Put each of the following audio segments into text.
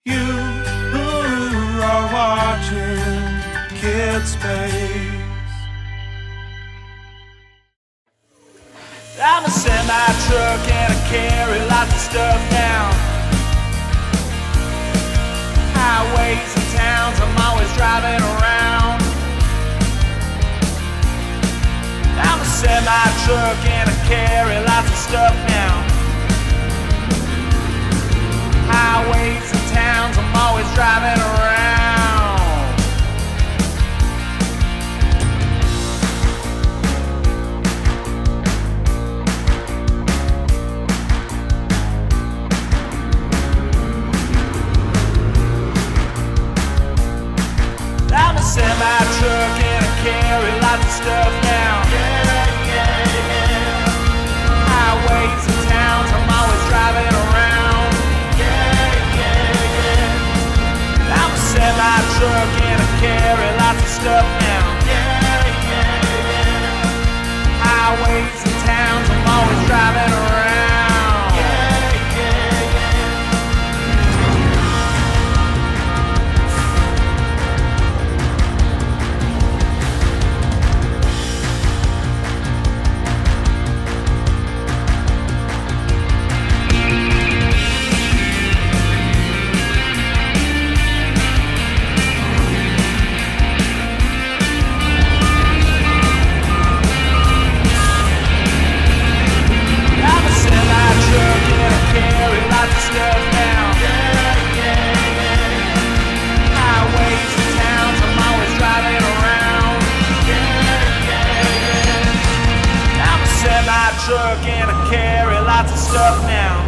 You are watching KIDspace. I'm a semi truck and I carry lots of stuff down highways and towns. I'm always driving around. I'm a semi truck and I carry lots of stuff down highways and towns. I'm always driving around. I'm a semi truck and I carry lots of stuff down highways and towns. I'm always driving around. I'm a semi truck and I carry lots of stuff down highways and towns. I'm always driving around. Truck and I carry lots of stuff now.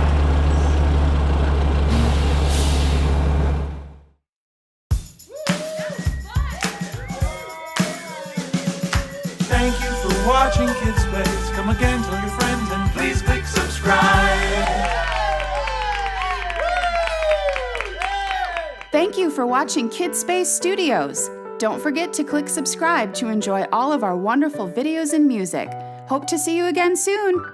Thank you for watching KIDspace. Come again, tell your friends, and please click subscribe. Thank you for watching KIDspace Studios. Don't forget to click subscribe to enjoy all of our wonderful videos and music. Hope to see you again soon.